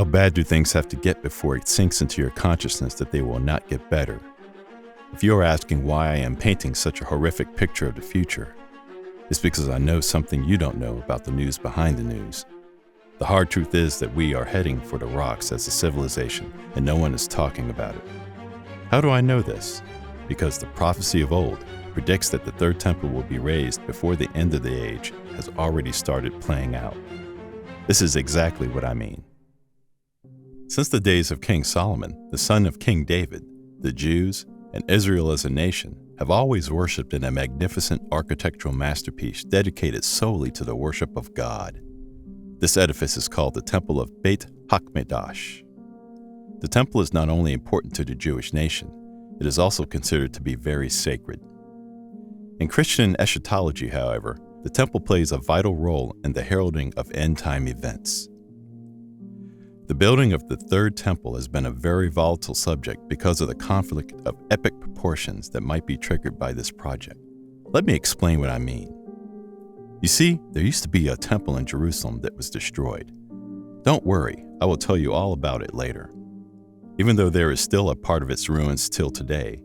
How bad do things have to get before it sinks into your consciousness that they will not get better? If you are asking why I am painting such a horrific picture of the future, it's because I know something you don't know about the news behind the news. The hard truth is that we are heading for the rocks as a civilization, and no one is talking about it. How do I know this? Because the prophecy of old predicts that the third temple will be raised before the end of the age has already started playing out. This is exactly what I mean. Since the days of King Solomon, the son of King David, the Jews and Israel as a nation have always worshipped in a magnificent architectural masterpiece dedicated solely to the worship of God. This edifice is called the Temple of Beit HaMikdash. The temple is not only important to the Jewish nation, it is also considered to be very sacred. In Christian eschatology, however, the temple plays a vital role in the heralding of end-time events. The building of the third temple has been a very volatile subject because of the conflict of epic proportions that might be triggered by this project. Let me explain what I mean. You see, there used to be a temple in Jerusalem that was destroyed. Don't worry, I will tell you all about it later. Even though there is still a part of its ruins till today,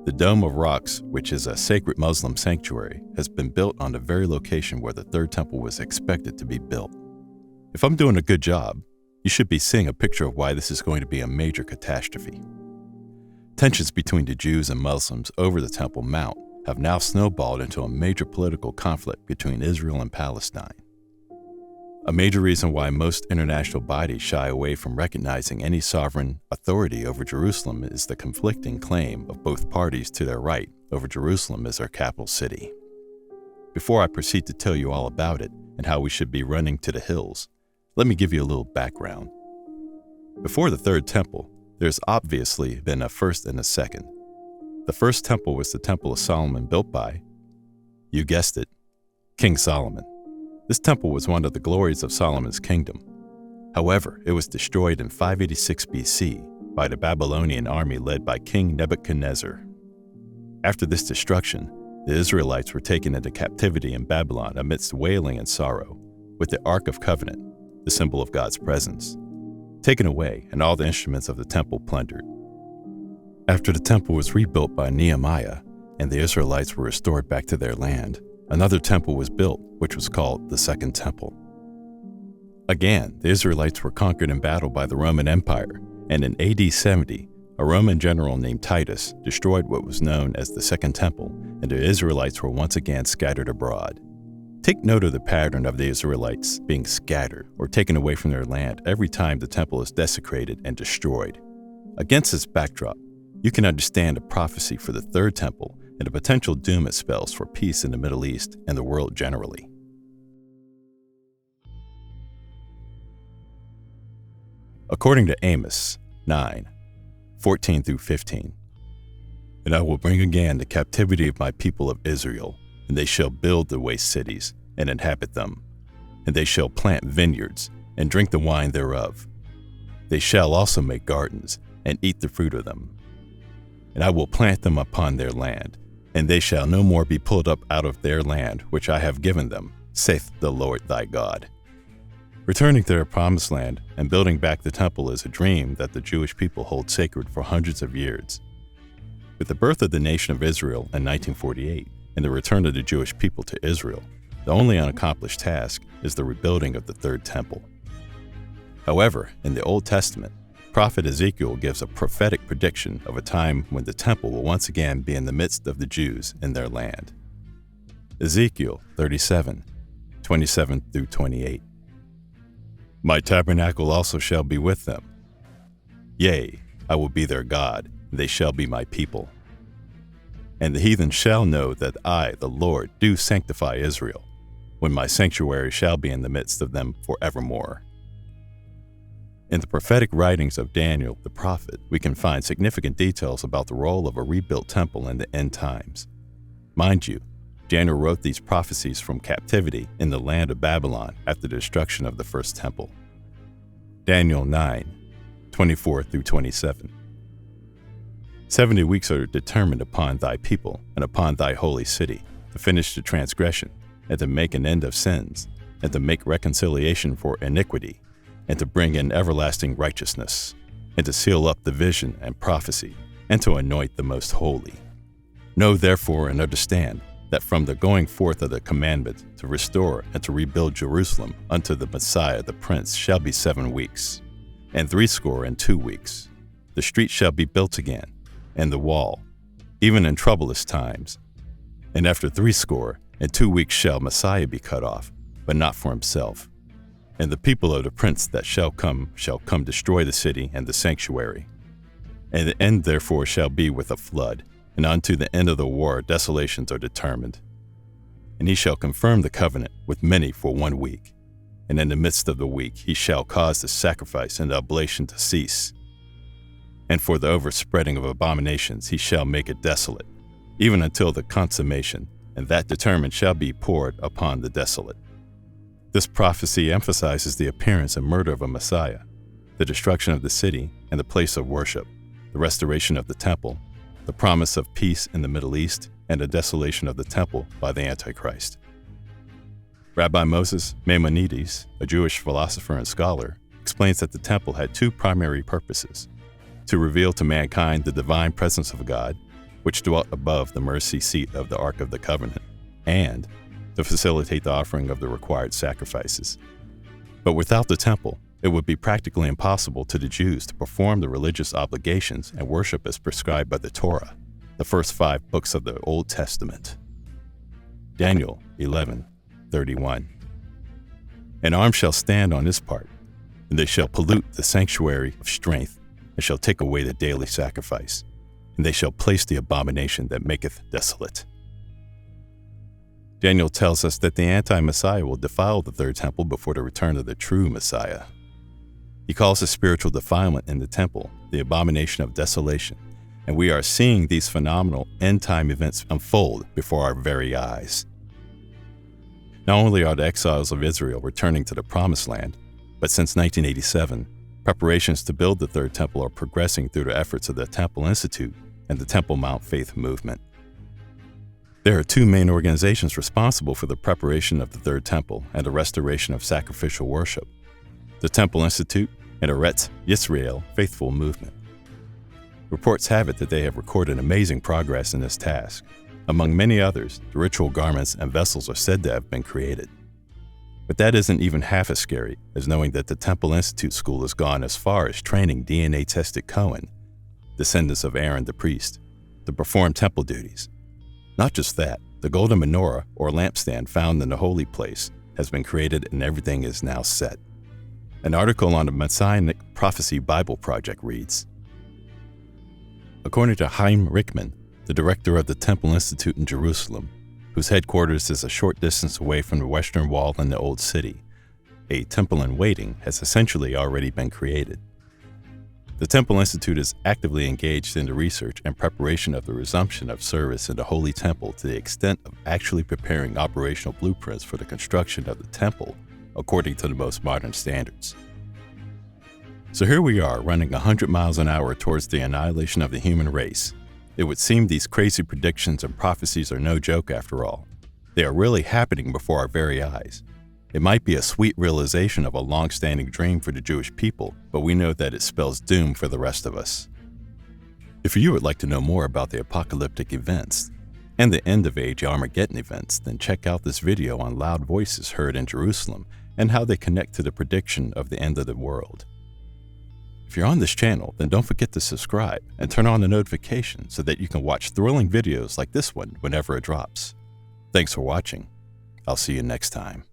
the Dome of Rocks, which is a sacred Muslim sanctuary, has been built on the very location where the third temple was expected to be built. If I'm doing a good job, you should be seeing a picture of why this is going to be a major catastrophe. Tensions between the Jews and Muslims over the Temple Mount have now snowballed into a major political conflict between Israel and Palestine. A major reason why most international bodies shy away from recognizing any sovereign authority over Jerusalem is the conflicting claim of both parties to their right over Jerusalem as their capital city. Before I proceed to tell you all about it and how we should be running to the hills, let me give you a little background. Before the third temple, there's obviously been a first and a second. The first temple was the Temple of Solomon built by, you guessed it, King Solomon. This temple was one of the glories of Solomon's kingdom. However, it was destroyed in 586 BC by the Babylonian army led by King Nebuchadnezzar. After this destruction, the Israelites were taken into captivity in Babylon amidst wailing and sorrow, with the Ark of Covenant, the symbol of God's presence, taken away and all the instruments of the temple plundered. After the temple was rebuilt by Nehemiah and the Israelites were restored back to their land, another temple was built, which was called the Second Temple. Again, the Israelites were conquered in battle by the Roman Empire, and in AD 70, a Roman general named Titus destroyed what was known as the Second Temple, and the Israelites were once again scattered abroad. Take note of the pattern of the Israelites being scattered or taken away from their land every time the temple is desecrated and destroyed. Against this backdrop, you can understand the prophecy for the third temple and the potential doom it spells for peace in the Middle East and the world generally. According to Amos 9:14 through 15, "And I will bring again the captivity of my people of Israel, and they shall build the waste cities and inhabit them, and they shall plant vineyards and drink the wine thereof. They shall also make gardens and eat the fruit of them. And I will plant them upon their land, and they shall no more be pulled up out of their land which I have given them, saith the Lord thy God." Returning to their promised land and building back the temple is a dream that the Jewish people hold sacred for hundreds of years. With the birth of the nation of Israel in 1948 and the return of the Jewish people to Israel, the only unaccomplished task is the rebuilding of the third temple. However, in the Old Testament, Prophet Ezekiel gives a prophetic prediction of a time when the temple will once again be in the midst of the Jews in their land. Ezekiel 37:27 through 28. "My tabernacle also shall be with them. Yea, I will be their God, and they shall be my people. And the heathen shall know that I, the Lord, do sanctify Israel, when my sanctuary shall be in the midst of them forevermore." In the prophetic writings of Daniel the prophet, we can find significant details about the role of a rebuilt temple in the end times. Mind you, Daniel wrote these prophecies from captivity in the land of Babylon after the destruction of the first temple. Daniel 9:24 through 27. 70 weeks are determined upon thy people and upon thy holy city, to finish the transgression, and to make an end of sins, and to make reconciliation for iniquity, and to bring in everlasting righteousness, and to seal up the vision and prophecy, and to anoint the most holy. Know therefore and understand that from the going forth of the commandment to restore and to rebuild Jerusalem unto the Messiah the Prince shall be 7 weeks, and 62 weeks. The street shall be built again, and the wall, even in troublous times. And after 62 weeks shall Messiah be cut off, but not for himself. And the people of the Prince that shall come destroy the city and the sanctuary. And the end therefore shall be with a flood, and unto the end of the war desolations are determined. And he shall confirm the covenant with many for 1 week. And in the midst of the week he shall cause the sacrifice and the oblation to cease. And for the overspreading of abominations he shall make it desolate, even until the consummation, and that determined shall be poured upon the desolate. This prophecy emphasizes the appearance and murder of a Messiah, the destruction of the city and the place of worship, the restoration of the temple, the promise of peace in the Middle East, and the desolation of the temple by the Antichrist. Rabbi Moses Maimonides, a Jewish philosopher and scholar, explains that the temple had 2 primary purposes: to reveal to mankind the divine presence of God, which dwelt above the mercy seat of the Ark of the Covenant, and to facilitate the offering of the required sacrifices. But without the temple, it would be practically impossible to the Jews to perform the religious obligations and worship as prescribed by the Torah, the first 5 books of the Old Testament. Daniel 11:31. An arm shall stand on this part, and they shall pollute the sanctuary of strength, and shall take away the daily sacrifice, and they shall place the abomination that maketh desolate. Daniel tells us that the anti-Messiah will defile the third temple before the return of the true Messiah. He calls the spiritual defilement in the temple the abomination of desolation, and we are seeing these phenomenal end-time events unfold before our very eyes. Not only are the exiles of Israel returning to the Promised Land, but since 1987, preparations to build the third temple are progressing through the efforts of the Temple Institute and the Temple Mount Faith movement. There are 2 main organizations responsible for the preparation of the third temple and the restoration of sacrificial worship: the Temple Institute and Eretz Yisrael Faithful Movement. Reports have it that they have recorded amazing progress in this task. Among many others, the ritual garments and vessels are said to have been created. But that isn't even half as scary as knowing that the Temple Institute School has gone as far as training DNA-tested Cohen, descendants of Aaron the priest, to perform temple duties. Not just that, the golden menorah or lampstand found in the holy place has been created and everything is now set. An article on the Messianic Prophecy Bible Project reads, according to Chaim Rickman, the director of the Temple Institute in Jerusalem, whose headquarters is a short distance away from the Western Wall in the Old City, a temple in waiting has essentially already been created. The Temple Institute is actively engaged in the research and preparation of the resumption of service in the Holy Temple to the extent of actually preparing operational blueprints for the construction of the temple according to the most modern standards. So here we are running 100 miles an hour towards the annihilation of the human race. It would seem these crazy predictions and prophecies are no joke after all. They are really happening before our very eyes. It might be a sweet realization of a long-standing dream for the Jewish people, but we know that it spells doom for the rest of us. If you would like to know more about the apocalyptic events and the end-of-age Armageddon events, then check out this video on loud voices heard in Jerusalem and how they connect to the prediction of the end of the world. If you're on this channel, then don't forget to subscribe and turn on the notification so that you can watch thrilling videos like this one whenever it drops. Thanks for watching. I'll see you next time.